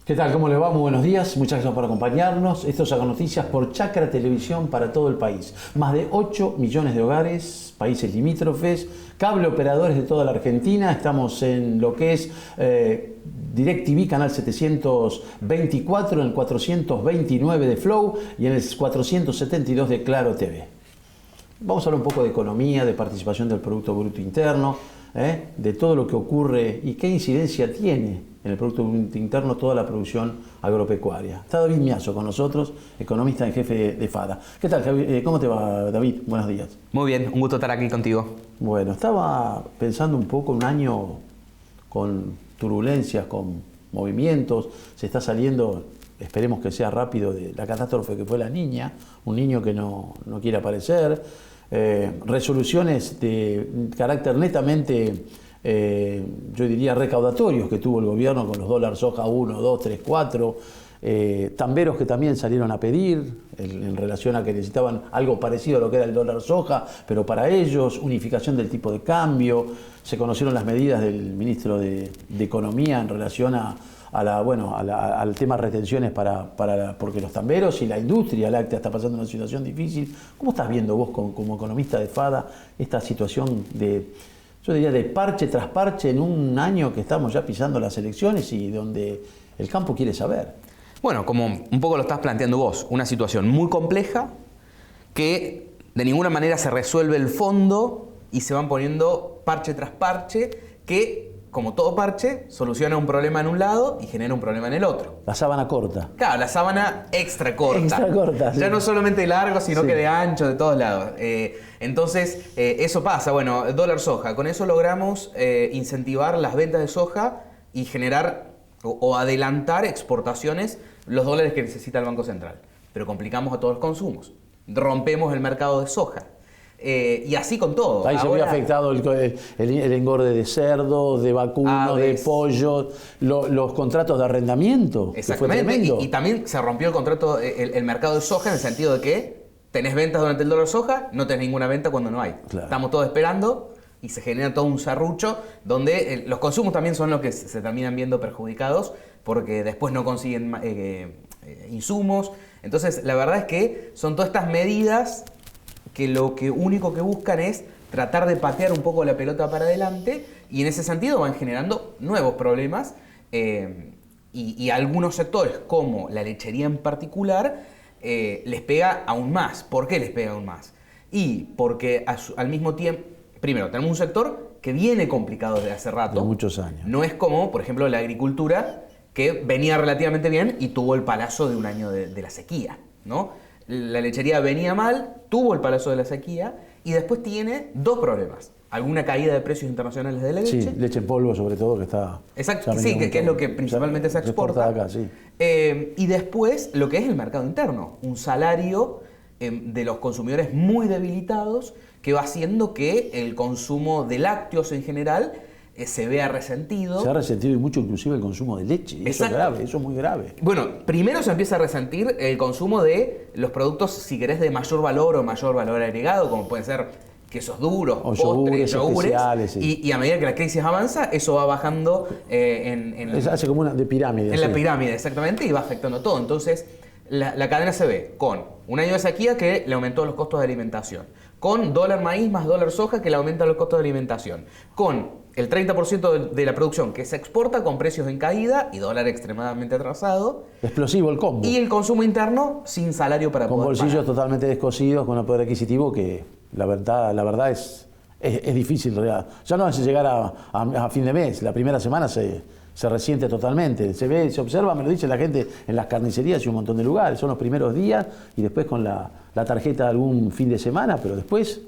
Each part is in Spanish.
¿Qué tal? ¿Cómo les va? Muy buenos días. Muchas gracias por acompañarnos. Esto es Hago Noticias por Chacra Televisión para todo el país. Más de 8 millones de hogares, países limítrofes, cable operadores de toda la Argentina. Estamos en lo que es DirecTV, canal 724, en el 429 de Flow y en el 472 de Claro TV. Vamos a hablar un poco de economía, de participación del Producto Bruto Interno, de todo lo que ocurre y qué incidencia tiene en el Producto Bruto Interno toda la producción agropecuaria. Está David Miazo con nosotros, economista en jefe de FADA. ¿Qué tal, Javi? ¿Cómo te va, David? Buenos días. Muy bien, un gusto estar aquí contigo. Bueno, estaba pensando un poco un año con turbulencias, con movimientos. Se está saliendo, esperemos que sea rápido, de la catástrofe que fue la niña, un niño que no quiere aparecer. Resoluciones de carácter netamente, yo diría, recaudatorios que tuvo el gobierno con los dólares soja 1, 2, 3, 4. Tamberos que también salieron a pedir en relación a que necesitaban algo parecido a lo que era el dólar soja, pero para ellos, unificación del tipo de cambio. Se conocieron las medidas del ministro de Economía en relación al tema retenciones porque los tamberos y la industria láctea está pasando una situación difícil. ¿Cómo estás viendo vos como economista de FADA esta situación yo diría, de parche tras parche en un año que estamos ya pisando las elecciones y donde el campo quiere saber? Bueno, como un poco lo estás planteando vos, una situación muy compleja que de ninguna manera se resuelve el fondo y se van poniendo parche tras parche que, como todo parche, soluciona un problema en un lado y genera un problema en el otro. La sábana corta. Claro, la sábana extra corta. Extra corta, sí. Ya no solamente de largo, sino sí, que de ancho, de todos lados. Entonces, eso pasa. Bueno, dólar soja. Con eso logramos incentivar las ventas de soja y generar o adelantar exportaciones, los dólares que necesita el Banco Central. Pero complicamos a todos los consumos. Rompemos el mercado de soja. Y así con todo. Ahí se vio afectado el engorde de cerdo, de vacuno, de pollo, los contratos de arrendamiento. Exactamente. Que fue tremendo. Y también se rompió el contrato, el mercado de soja, en el sentido de que tenés ventas durante el dólar soja, no tenés ninguna venta cuando no hay. Claro. Estamos todos esperando y se genera todo un serrucho donde los consumos también son los que se terminan viendo perjudicados porque después no consiguen insumos. Entonces, la verdad es que son todas estas medidas que lo único que buscan es tratar de patear un poco la pelota para adelante y en ese sentido van generando nuevos problemas y algunos sectores, como la lechería en particular, les pega aún más. ¿Por qué les pega aún más? Y porque al mismo tiempo, primero, tenemos un sector que viene complicado desde hace rato. De muchos años. No es como, por ejemplo, la agricultura, que venía relativamente bien y tuvo el palazo de un año de la sequía, ¿no? La lechería venía mal, tuvo el palazo de la sequía y después tiene dos problemas. Alguna caída de precios internacionales de la leche. Sí, leche en polvo sobre todo, que está... Exacto, sí, que es lo que principalmente se exporta. Acá, sí. Y después lo que es el mercado interno, un salario de los consumidores muy debilitados que va haciendo que el consumo de lácteos en general se vea resentido. Se ha resentido y mucho inclusive el consumo de leche. Eso Exacto. es grave, eso es muy grave. Bueno, primero se empieza a resentir el consumo de los productos, si querés, de mayor valor o mayor valor agregado, como pueden ser quesos duros, O postres, yogures especiales, sí. y a medida que la crisis avanza, eso va bajando Hace como una de pirámide. en la pirámide, exactamente, y va afectando todo. Entonces, la cadena se ve con un año de sequía que le aumentó los costos de alimentación, con dólar maíz más dólar soja que le aumenta los costos de alimentación, con el 30% de la producción que se exporta con precios en caída y dólar extremadamente atrasado. Explosivo el combo. Y el consumo interno sin salario para con poder bolsillos pagar. totalmente descosidos, con un poder adquisitivo que la verdad es difícil. Ya no hace llegar a fin de mes. La primera semana se resiente totalmente. Se observa, me lo dice la gente en las carnicerías y un montón de lugares. Son los primeros días y después con la tarjeta de algún fin de semana, pero después...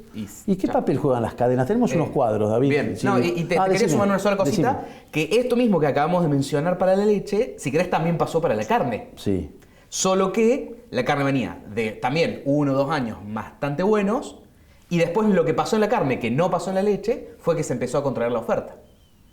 ¿Y qué papel juegan las cadenas? Tenemos unos cuadros, David. Bien, Sí. no, y te quería sumar una sola cosita, Decime. que esto mismo que acabamos de mencionar para la leche, si querés también pasó para la carne. Sí. Solo que la carne venía de también 1 o 2 años bastante buenos, y después lo que pasó en la carne, que no pasó en la leche, fue que se empezó a contraer la oferta.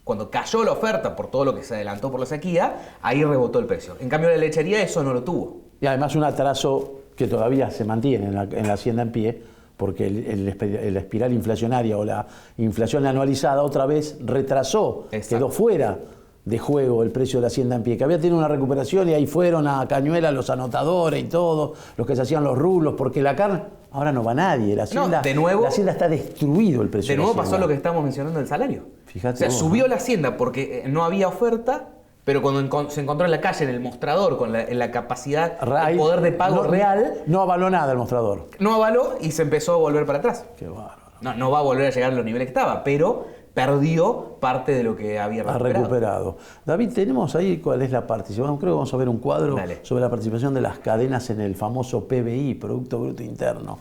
Cuando cayó la oferta por todo lo que se adelantó por la sequía, ahí rebotó el precio. En cambio, la lechería eso no lo tuvo. Y además un atraso que todavía se mantiene en la hacienda en pie, porque la espiral inflacionaria o la inflación anualizada otra vez retrasó, quedó fuera de juego el precio de la hacienda en pie, que había tenido una recuperación y ahí fueron a Cañuelas los anotadores y todo, los que se hacían los rublos, porque la carne, ahora no va nadie, la hacienda, de nuevo, la hacienda está destruido el precio. De nuevo pasó lo que estamos mencionando del salario. Fíjate o sea, vos, subió la hacienda porque no había oferta, pero cuando se encontró en la calle, en el mostrador, con la capacidad, el poder de pago real... No avaló nada el mostrador. No avaló y se empezó a volver para atrás. Qué bárbaro. No va a volver a llegar a los niveles que estaba, pero perdió parte de lo que había recuperado. David, tenemos ahí cuál es la participación. Creo que vamos a ver un cuadro sobre la participación de las cadenas en el famoso PBI, Producto Bruto Interno.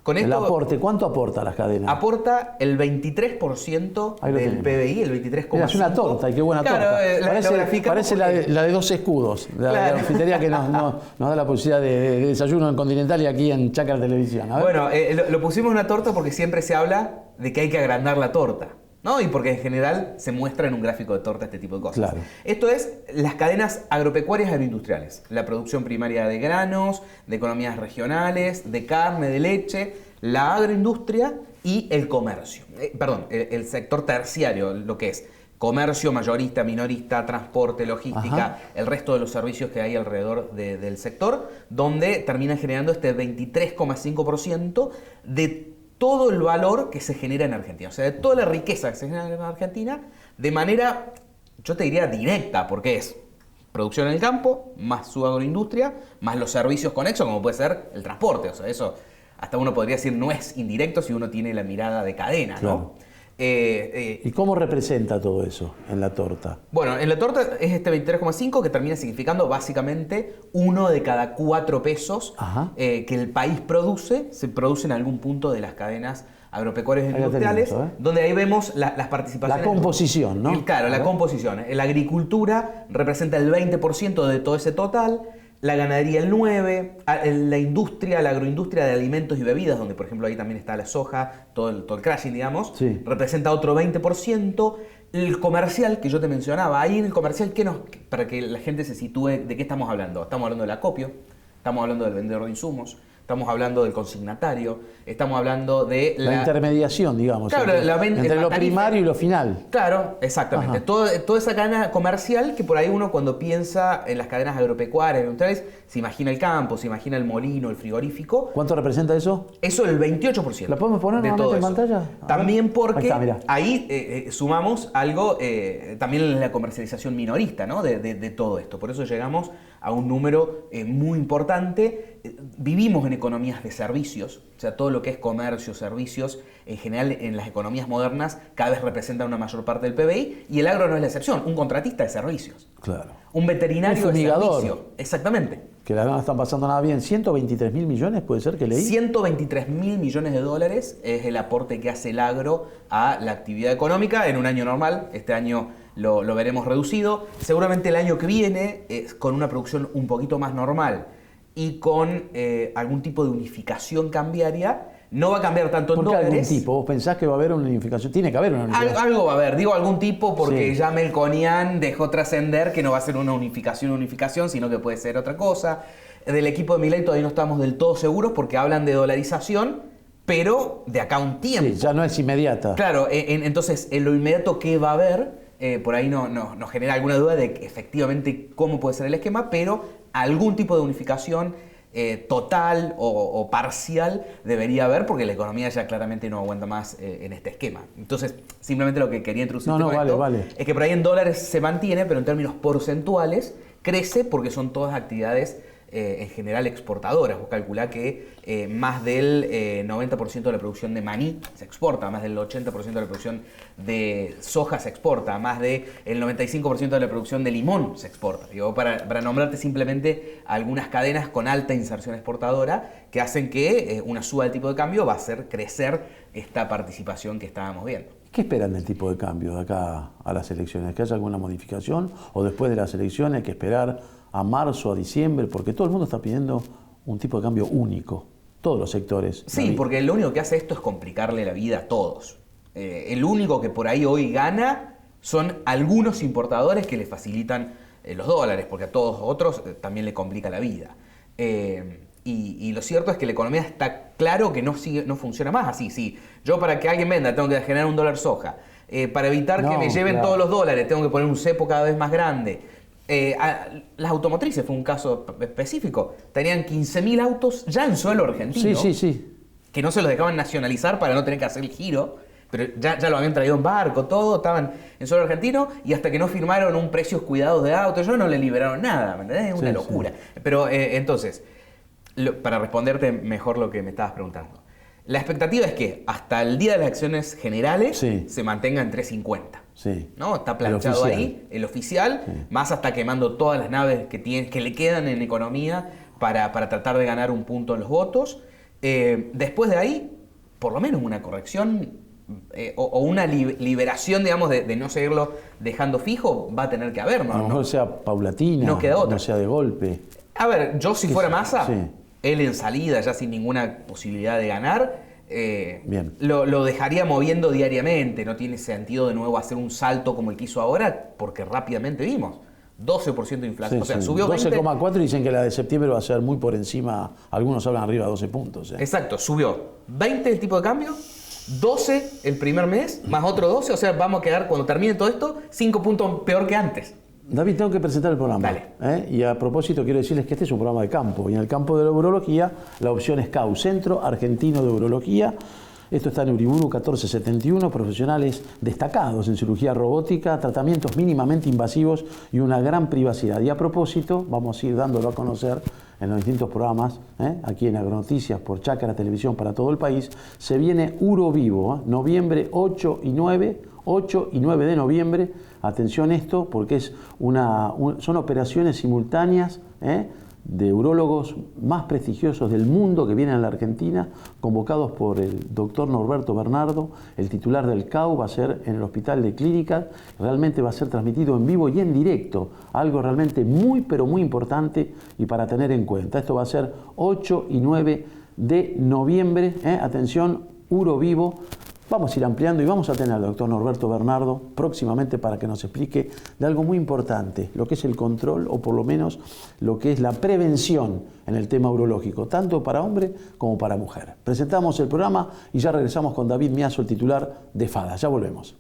Con el esto, aporte, ¿cuánto aporta las cadenas? Aporta el 23% del PBI, el 23,5%. Es una torta, y qué buena torta. Parece la de dos escudos, la anfiteria que nos da la posibilidad de desayuno en Continental y aquí en Chácara Televisión. A ver. Bueno, lo pusimos una torta porque siempre se habla de que hay que agrandar la torta, ¿no? Y porque en general se muestra en un gráfico de torta este tipo de cosas. Claro. Esto es las cadenas agropecuarias agroindustriales, la producción primaria de granos, de economías regionales, de carne, de leche, la agroindustria y el comercio. El sector terciario, lo que es comercio, mayorista, minorista, transporte, logística, el resto de los servicios que hay alrededor del sector, donde termina generando este 23,5% de todo el valor que se genera en Argentina. O sea, de toda la riqueza que se genera en Argentina, de manera, yo te diría, directa, porque es producción en el campo, más su agroindustria, más los servicios conexos, como puede ser el transporte. O sea, eso hasta uno podría decir no es indirecto si uno tiene la mirada de cadena, ¿no? Claro. ¿Y cómo representa todo eso en la torta? Bueno, en la torta es este 23,5 que termina significando básicamente 1 de cada 4 pesos que el país se produce en algún punto de las cadenas agropecuarias industriales, donde ahí vemos las participaciones. La composición, ¿no? Claro, la composición. La agricultura representa el 20% de todo ese total. La ganadería el 9%, la industria, la agroindustria de alimentos y bebidas, donde por ejemplo ahí también está la soja, todo el crushing, digamos, representa otro 20%. El comercial que yo te mencionaba, ahí en el comercial, para que la gente se sitúe, ¿de qué estamos hablando? Estamos hablando del acopio, estamos hablando del vendedor de insumos, estamos hablando del consignatario, estamos hablando de la intermediación, digamos, claro, entre lo primario y lo final. Claro, exactamente. Toda esa cadena comercial que por ahí uno cuando piensa en las cadenas agropecuarias, industriales, se imagina el campo, se imagina el molino, el frigorífico. ¿Cuánto representa eso? Eso el 28%. ¿La podemos poner nuevamente en pantalla? También porque ahí sumamos algo, también en la comercialización minorista, ¿no? de todo esto. Por eso llegamos a un número muy importante. Vivimos en economías de servicios, o sea, todo lo que es comercio, servicios, en general en las economías modernas cada vez representan una mayor parte del PBI y el agro no es la excepción, un contratista de servicios. Claro. Un veterinario de servicio. Exactamente. Que la no están pasando nada bien. 123.000 millones, ¿puede ser que leí? 123.000 millones de dólares es el aporte que hace el agro a la actividad económica en un año normal. Este año lo veremos reducido. Seguramente el año que viene, con una producción un poquito más normal y con algún tipo de unificación cambiaria, no va a cambiar tanto en dólares. ¿Algún tipo? ¿Vos pensás que va a haber una unificación? Tiene que haber una unificación. Algo va a haber, digo algún tipo porque ya Melconian dejó trascender que no va a ser una unificación, sino que puede ser otra cosa. Del equipo de Milei todavía no estamos del todo seguros porque hablan de dolarización, pero de acá a un tiempo. Sí, ya no es inmediata. Claro, entonces en lo inmediato que va a haber, por ahí nos genera alguna duda de que efectivamente cómo puede ser el esquema, pero algún tipo de unificación total o parcial debería haber porque la economía ya claramente no aguanta más en este esquema. Entonces, simplemente lo que quería introducir es que por ahí en dólares se mantiene, pero en términos porcentuales crece porque son todas actividades en general exportadoras. Vos calculá que más del 90% de la producción de maní se exporta, más del 80% de la producción de soja se exporta, más del 95% de la producción de limón se exporta. Digo, para nombrarte simplemente algunas cadenas con alta inserción exportadora que hacen que una suba del tipo de cambio va a hacer crecer esta participación que estábamos viendo. ¿Qué esperan del tipo de cambio de acá a las elecciones? ¿Que haya alguna modificación o después de las elecciones hay que esperar a marzo, a diciembre? Porque todo el mundo está pidiendo un tipo de cambio único, todos los sectores. Sí, porque lo único que hace esto es complicarle la vida a todos. El único que por ahí hoy gana son algunos importadores que le facilitan los dólares, porque a todos otros también le complica la vida. Y lo cierto es que la economía está claro que no funciona más así. Sí, yo para que alguien venda tengo que generar $1 soja. Para evitar que me lleven todos los dólares, tengo que poner un cepo cada vez más grande. Las automotrices fue un caso específico. Tenían 15.000 autos ya en suelo argentino. Sí. Que no se los dejaban nacionalizar para no tener que hacer el giro. Pero ya lo habían traído en barco, todo, estaban en suelo argentino, y hasta que no firmaron un precios cuidados de auto, ellos no le liberaron nada, ¿me entendés? Es una locura. Sí. Pero entonces, para responderte mejor lo que me estabas preguntando, la expectativa es que hasta el día de las elecciones generales se mantenga en 3.50. Sí. ¿No? Está planchado ahí, el oficial, más hasta quemando todas las naves que le quedan en economía para tratar de ganar un punto en los votos. Después de ahí, por lo menos una corrección o una liberación, digamos, de no seguirlo dejando fijo, va a tener que haber, ¿no? A lo mejor sea paulatina, no queda otra. No sea de golpe. A ver, yo si fuera Massa, él en salida, ya sin ninguna posibilidad de ganar, lo dejaría moviendo diariamente. No tiene sentido de nuevo hacer un salto como el que hizo ahora, porque rápidamente vimos 12% de inflación. O sea, subió 12,4 y dicen que la de septiembre va a ser muy por encima, algunos hablan arriba de 12 puntos. Exacto, subió 20 el tipo de cambio, 12 el primer mes, más otro 12, o sea, vamos a quedar, cuando termine todo esto, 5 puntos peor que antes. David, tengo que presentar el programa. Dale. Y a propósito quiero decirles que este es un programa de campo, y en el campo de la urología la opción es CAU, Centro Argentino de Urología. Esto está en Uriburu 1471, profesionales destacados en cirugía robótica, tratamientos mínimamente invasivos y una gran privacidad. Y a propósito, vamos a ir dándolo a conocer en los distintos programas, aquí en Agronoticias, por Chácara Televisión para todo el país, se viene Uro Vivo, noviembre 8 y 9 de noviembre. Atención esto, porque son operaciones simultáneas, de urólogos más prestigiosos del mundo que vienen a la Argentina, convocados por el doctor Norberto Bernardo, el titular del CAU. Va a ser en el Hospital de Clínicas, realmente va a ser transmitido en vivo y en directo, algo realmente muy pero muy importante y para tener en cuenta. Esto va a ser 8 y 9 de noviembre, atención, Uro Vivo. Vamos a ir ampliando y vamos a tener al doctor Norberto Bernardo próximamente para que nos explique de algo muy importante, lo que es el control, o por lo menos lo que es la prevención en el tema urológico, tanto para hombre como para mujer. Presentamos el programa y ya regresamos con David Miazo, el titular de FADA. Ya volvemos.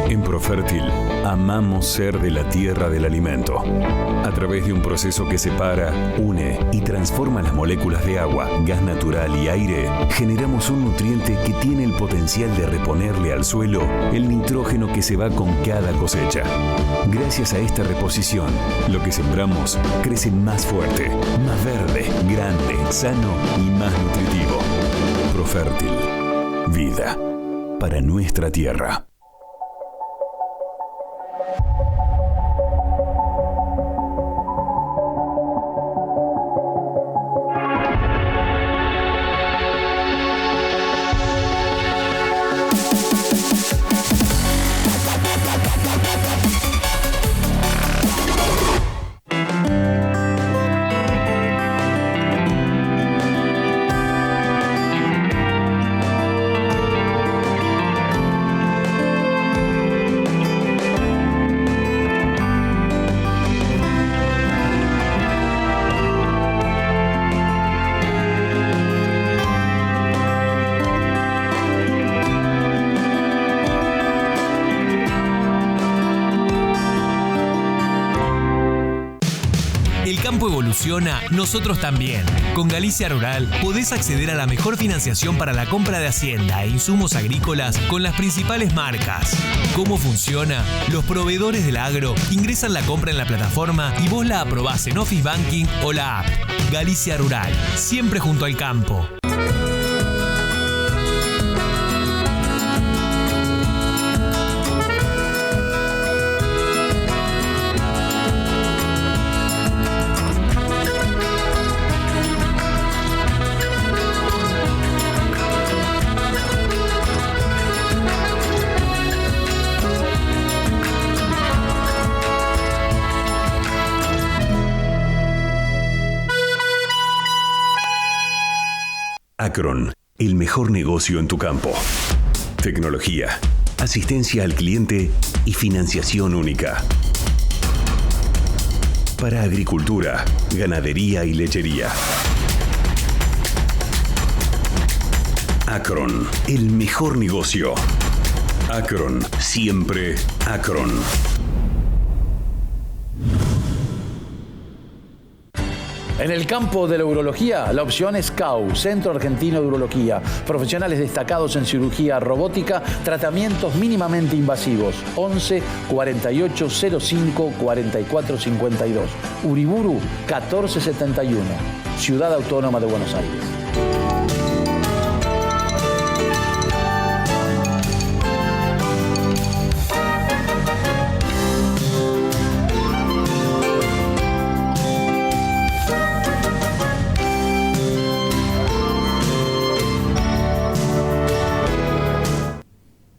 En Profértil, amamos ser de la tierra del alimento. A través de un proceso que separa, une y transforma las moléculas de agua, gas natural y aire, generamos un nutriente que tiene el potencial de reponerle al suelo el nitrógeno que se va con cada cosecha. Gracias a esta reposición, lo que sembramos crece más fuerte, más verde, grande, sano y más nutritivo. Profértil. Vida para nuestra tierra. Nosotros también. Con Galicia Rural podés acceder a la mejor financiación para la compra de hacienda e insumos agrícolas con las principales marcas. ¿Cómo funciona? Los proveedores del agro ingresan la compra en la plataforma y vos la aprobás en Office Banking o la app. Galicia Rural, siempre junto al campo. Acron, el mejor negocio en tu campo. Tecnología, asistencia al cliente y financiación única. Para agricultura, ganadería y lechería. Acron, el mejor negocio. Acron, siempre Acron. En el campo de la urología, la opción es CAU, Centro Argentino de Urología. Profesionales destacados en cirugía robótica, tratamientos mínimamente invasivos. 11 48 05 44 52. Uriburu 1471. Ciudad Autónoma de Buenos Aires.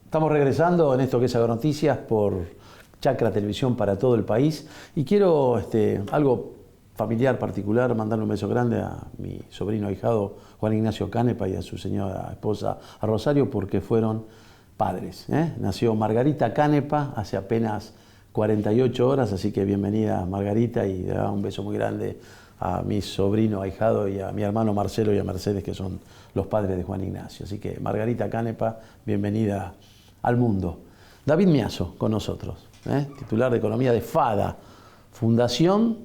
Estamos regresando en esto que es Agronoticias por Chacra Televisión para todo el país y quiero algo familiar particular, mandarle un beso grande a mi sobrino ahijado Juan Ignacio Canepa y a su señora esposa a Rosario porque fueron padres. Nació Margarita Canepa hace apenas 48 horas, así que bienvenida Margarita y un beso muy grande a mi sobrino ahijado y a mi hermano Marcelo y a Mercedes, que son los padres de Juan Ignacio. Así que Margarita Canepa, bienvenida al mundo. David Miazo con nosotros, titular de Economía de FADA, Fundación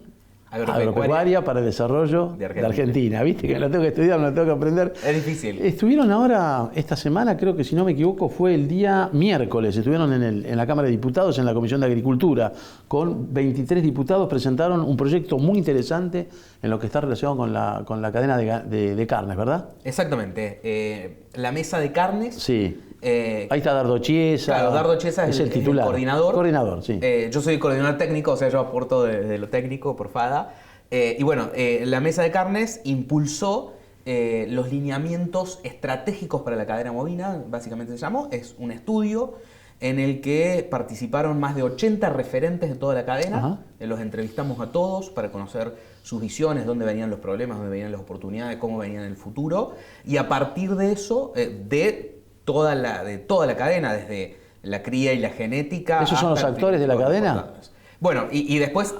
Agropecuaria para el Desarrollo de Argentina. Viste que lo tengo que estudiar, me lo tengo que aprender. Es difícil. Estuvieron ahora, esta semana, creo que si no me equivoco, fue el día miércoles, estuvieron en la Cámara de Diputados, en la Comisión de Agricultura, con 23 diputados, presentaron un proyecto muy interesante en lo que está relacionado con la cadena de carnes, ¿verdad? Exactamente. La mesa de carnes. Sí. Ahí está Dardo Chiesa. Claro, Dardo Chiesa es el titular. El coordinador. Coordinador, sí. Yo soy el coordinador técnico, o sea, yo aporto de lo técnico por FADA. Y bueno, la mesa de carnes impulsó los lineamientos estratégicos para la cadena bovina, básicamente se llamó. Es un estudio en el que participaron más de 80 referentes de toda la cadena. Los entrevistamos a todos para conocer sus visiones, dónde venían los problemas, dónde venían las oportunidades, cómo venían en el futuro. Y a partir de eso, de toda la cadena, desde la cría y la genética. ¿Esos son los actores de la cadena? Bueno, y después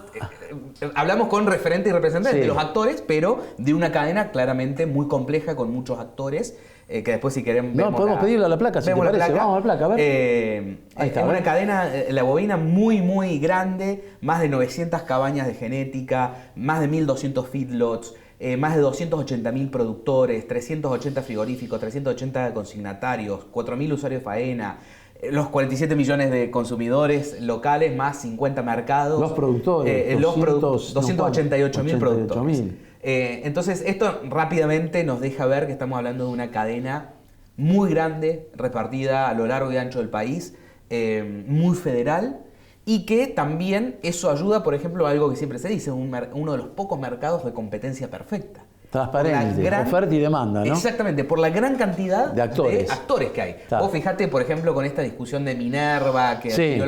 hablamos con referentes y representantes de los actores, pero de una cadena claramente muy compleja con muchos actores, que después si queremos... No, podemos pedirle a la placa, si te parece. Vamos a la placa, a ver. Ahí está, una cadena, la bovina muy, muy grande, más de 900 cabañas de genética, más de 1.200 feedlots, más de 280.000 productores, 380 frigoríficos, 380 consignatarios, 4.000 usuarios de faena, los 47 millones de consumidores locales, más 50 mercados. Los productores. 288.000 productores. Entonces, esto rápidamente nos deja ver que estamos hablando de una cadena muy grande, repartida a lo largo y ancho del país, muy federal, y que también eso ayuda, por ejemplo, a algo que siempre se dice, uno de los pocos mercados de competencia perfecta. Transparente, oferta y demanda, ¿no? Exactamente, por la gran cantidad de actores que hay. Vos fijate, por ejemplo, con esta discusión de Minerva, que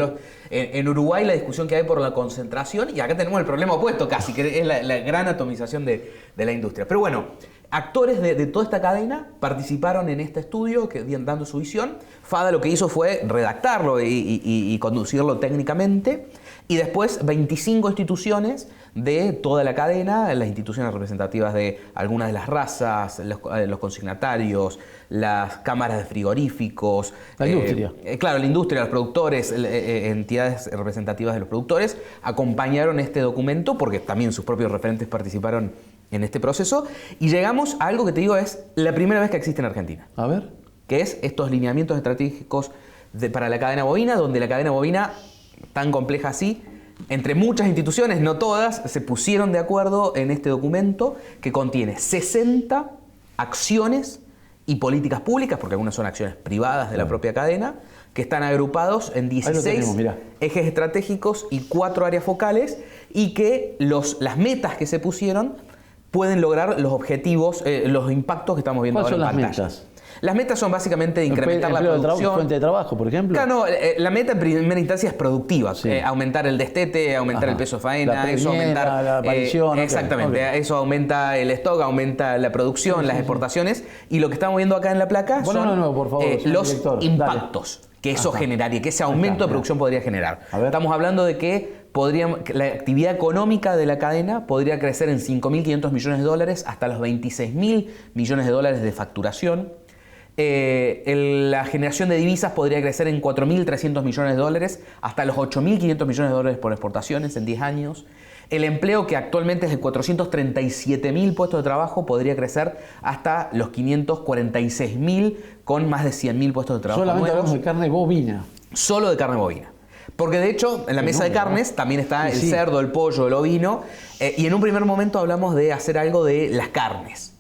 en Uruguay la discusión que hay por la concentración, y acá tenemos el problema opuesto casi, que es la gran atomización de la industria. Pero bueno, actores de toda esta cadena participaron en este estudio, dando su visión. FADA lo que hizo fue redactarlo y conducirlo técnicamente. Y después 25 instituciones de toda la cadena, las instituciones representativas de algunas de las razas, los consignatarios, las cámaras de frigoríficos. La industria. Claro, la industria, los productores, entidades representativas de los productores, acompañaron este documento porque también sus propios referentes participaron en este proceso. Y llegamos a algo que te digo es la primera vez que existe en Argentina. A ver. Que es estos lineamientos estratégicos para la cadena bovina, donde la cadena bovina, tan compleja así, entre muchas instituciones, no todas, se pusieron de acuerdo en este documento que contiene 60 acciones y políticas públicas, porque algunas son acciones privadas de la propia cadena, que están agrupados en 16 ejes estratégicos y 4 áreas focales, y que las metas que se pusieron pueden lograr los objetivos, los impactos que estamos viendo ahora en pantalla. ¿Cuáles son las metas? Las metas son básicamente incrementar la producción. ¿Fuente de trabajo, por ejemplo? Claro, la meta en primera instancia es productiva. Aumentar el destete, aumentar el peso de faena, eso aumentar la aparición. Exactamente, eso aumenta el stock, aumenta la producción, las exportaciones. Y lo que estamos viendo acá en la placa son por favor, los impactos que eso generaría, que ese aumento de producción podría generar. Estamos hablando de que la actividad económica de la cadena podría crecer en $5.500 millones hasta los $26.000 millones de facturación. La generación de divisas podría crecer en 4.300 millones de dólares hasta los 8.500 millones de dólares por exportaciones en 10 años. El empleo, que actualmente es de 437.000 puestos de trabajo, podría crecer hasta los 546.000 con más de 100.000 puestos de trabajo Solamente nuevos. hablamos de carne bovina. Solo de carne bovina. Porque de hecho, en la mesa de carnes también está el cerdo, el pollo, el ovino. Y en un primer momento hablamos de hacer algo de las carnes.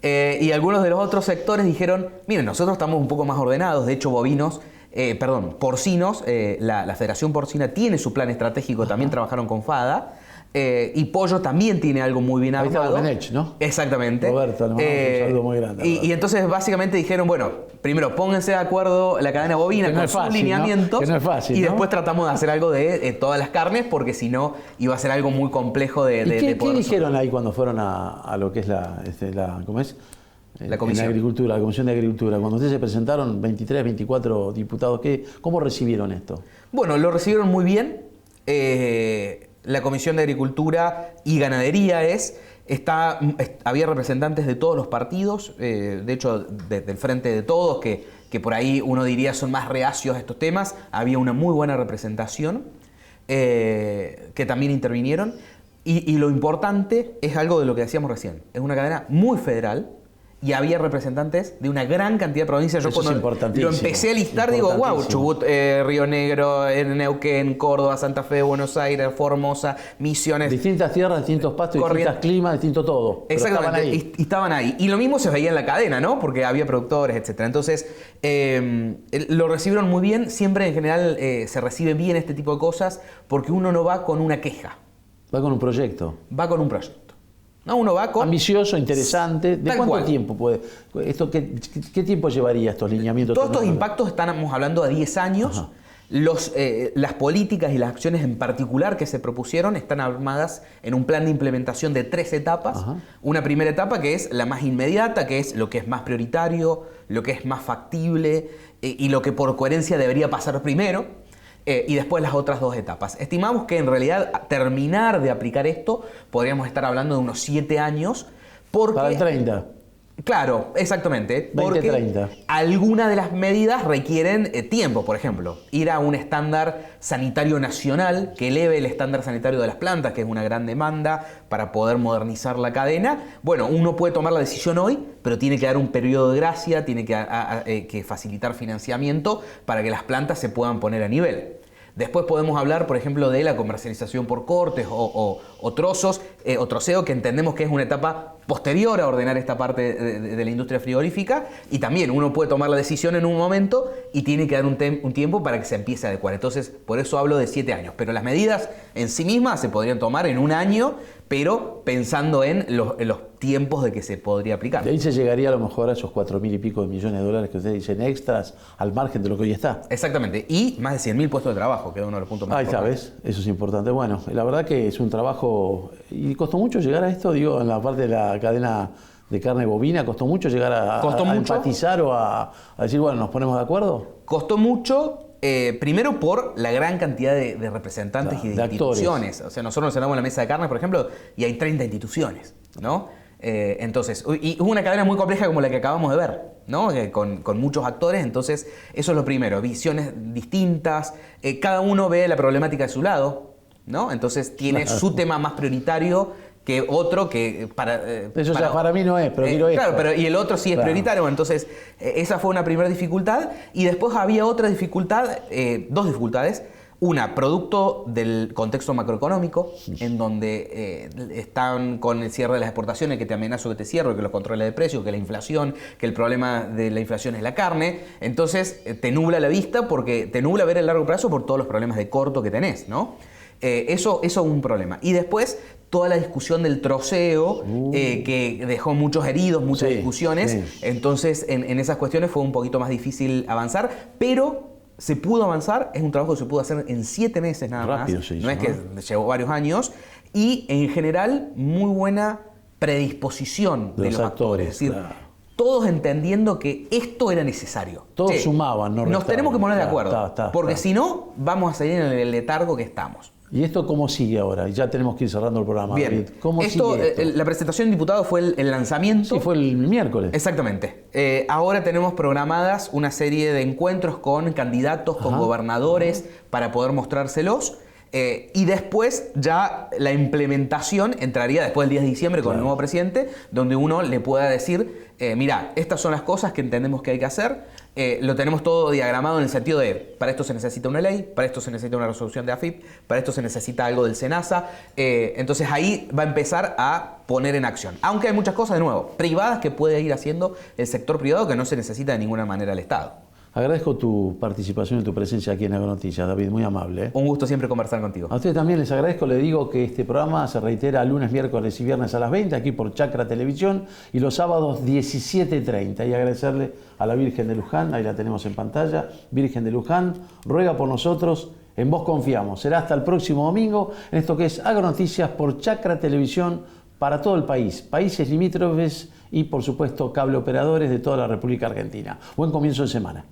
Y algunos de los otros sectores dijeron, miren, nosotros estamos un poco más ordenados. De hecho, porcinos, la Federación Porcina tiene su plan estratégico, también trabajaron con FADA. Y pollo también tiene algo muy bien armado. Ahí está Domenech, ¿no? Exactamente. Roberto, le mandamos un saludo muy grande. Y entonces básicamente dijeron, bueno, primero pónganse de acuerdo la cadena bovina con sus lineamientos, que no es fácil, y ¿no? después tratamos de hacer algo de todas las carnes, porque si no iba a ser algo muy complejo de ¿Qué poder dijeron ahí cuando fueron a lo que es ¿cómo es? La comisión. En Agricultura, la Comisión de Agricultura. Cuando ustedes se presentaron, 23, 24 diputados, ¿cómo recibieron esto? Bueno, lo recibieron muy bien. La Comisión de Agricultura y Ganadería había representantes de todos los partidos, de hecho del Frente de Todos, que por ahí uno diría son más reacios a estos temas. Había una muy buena representación que también intervinieron. Y lo importante es algo de lo que decíamos recién. Es una cadena muy federal. Y había representantes de una gran cantidad de provincias. Yo cuando lo empecé a listar digo, wow, Chubut, Río Negro, Neuquén, Córdoba, Santa Fe, Buenos Aires, Formosa, Misiones. Distintas tierras, distintos pastos, distintos climas, distinto todo. Exactamente, y estaban ahí. Y lo mismo se veía en la cadena, ¿no? Porque había productores, etc. Entonces, lo recibieron muy bien. Siempre en general se recibe bien este tipo de cosas porque uno no va con una queja. Va con un proyecto. Va con un proyecto. No, uno va con... Ambicioso, interesante. ¿De cuánto tiempo puede? ¿Qué tiempo llevaría estos lineamientos? Todos estos impactos estamos hablando de 10 años. Las políticas y las acciones en particular que se propusieron están armadas en un plan de implementación de 3 etapas. Ajá. Una primera etapa que es la más inmediata, que es lo que es más prioritario, lo que es más factible y lo que por coherencia debería pasar primero. Y después las otras 2 etapas. Estimamos que en realidad terminar de aplicar esto podríamos estar hablando de unos 7 años. Porque, para el 30. Claro, exactamente. 20-30. Algunas de las medidas requieren tiempo. Por ejemplo, ir a un estándar sanitario nacional que eleve el estándar sanitario de las plantas, que es una gran demanda para poder modernizar la cadena. Bueno, uno puede tomar la decisión hoy, pero tiene que dar un periodo de gracia, tiene que facilitar financiamiento para que las plantas se puedan poner a nivel. Después podemos hablar, por ejemplo, de la comercialización por cortes o trozos, o troceo, que entendemos que es una etapa posterior a ordenar esta parte de la industria frigorífica, y también uno puede tomar la decisión en un momento y tiene que dar un tiempo para que se empiece a adecuar. Entonces, por eso hablo de 7 años. Pero las medidas en sí mismas se podrían tomar en un año, pero pensando en los tiempos de que se podría aplicar. De ahí se llegaría a lo mejor a esos 4.000 y pico de millones de dólares que ustedes dicen extras al margen de lo que hoy está. Exactamente. Y más de 100.000 puestos de trabajo, que es uno de los puntos más importantes. Ahí sabes, eso es importante. Bueno, la verdad que es un trabajo... ¿Y costó mucho llegar a esto? Digo, en la parte de la cadena de carne bovina, ¿costó mucho llegar a empatizar o a decir, bueno, nos ponemos de acuerdo? Costó mucho... primero por la gran cantidad de representantes y de instituciones. O sea, nosotros nos sentamos en la mesa de carne, por ejemplo, y hay 30 instituciones, ¿no? Entonces, y es una cadena muy compleja como la que acabamos de ver, ¿no? Con muchos actores. Entonces, eso es lo primero, visiones distintas, cada uno ve la problemática de su lado, ¿no? Entonces tiene su tema más prioritario que otro que para mí no es, pero quiero esto. Claro, pero y el otro sí es prioritario. Entonces, esa fue una primera dificultad. Y después había otra dificultad, 2 dificultades. Una, producto del contexto macroeconómico, en donde están con el cierre de las exportaciones, que te amenazo que te cierro, que los controles de precios, que la inflación, que el problema de la inflación es la carne. Entonces, te nubla la vista, porque te nubla ver el largo plazo por todos los problemas de corto que tenés, ¿no? Eso es un problema. Y después, toda la discusión del troceo, que dejó muchos heridos, muchas discusiones. Sí. Entonces, en esas cuestiones fue un poquito más difícil avanzar, pero se pudo avanzar. Es un trabajo que se pudo hacer en 7 meses nada rápido más. Se hizo, no es que llevó varios años. Y en general, muy buena predisposición de los actores. Es decir, todos entendiendo que esto era necesario. Todos sumaban, no restaban. Nos tenemos que poner de acuerdo, porque si no, vamos a seguir en el letargo que estamos. ¿Y esto cómo sigue ahora? Ya tenemos que ir cerrando el programa. Bien, David. ¿Cómo sigue esto? La presentación de diputados fue el lanzamiento. Sí, fue el miércoles. Exactamente. Ahora tenemos programadas una serie de encuentros con candidatos, con gobernadores, para poder mostrárselos. Y después ya la implementación entraría después del 10 de diciembre con el nuevo presidente, donde uno le pueda decir, mira, estas son las cosas que entendemos que hay que hacer. Lo tenemos todo diagramado en el sentido de, para esto se necesita una ley, para esto se necesita una resolución de AFIP, para esto se necesita algo del SENASA. Entonces ahí va a empezar a poner en acción. Aunque hay muchas cosas, de nuevo, privadas que puede ir haciendo el sector privado, que no se necesita de ninguna manera el Estado. Agradezco tu participación y tu presencia aquí en Agronoticias, David, muy amable. Un gusto siempre conversar contigo. A ustedes también les agradezco, les digo que este programa se reitera lunes, miércoles y viernes a las 20, aquí por Chacra Televisión, y los sábados 17:30. Y agradecerle a la Virgen de Luján, ahí la tenemos en pantalla, Virgen de Luján, ruega por nosotros, en vos confiamos. Será hasta el próximo domingo en esto que es Agronoticias por Chacra Televisión para todo el país, países limítrofes y por supuesto cable operadores de toda la República Argentina. Buen comienzo de semana.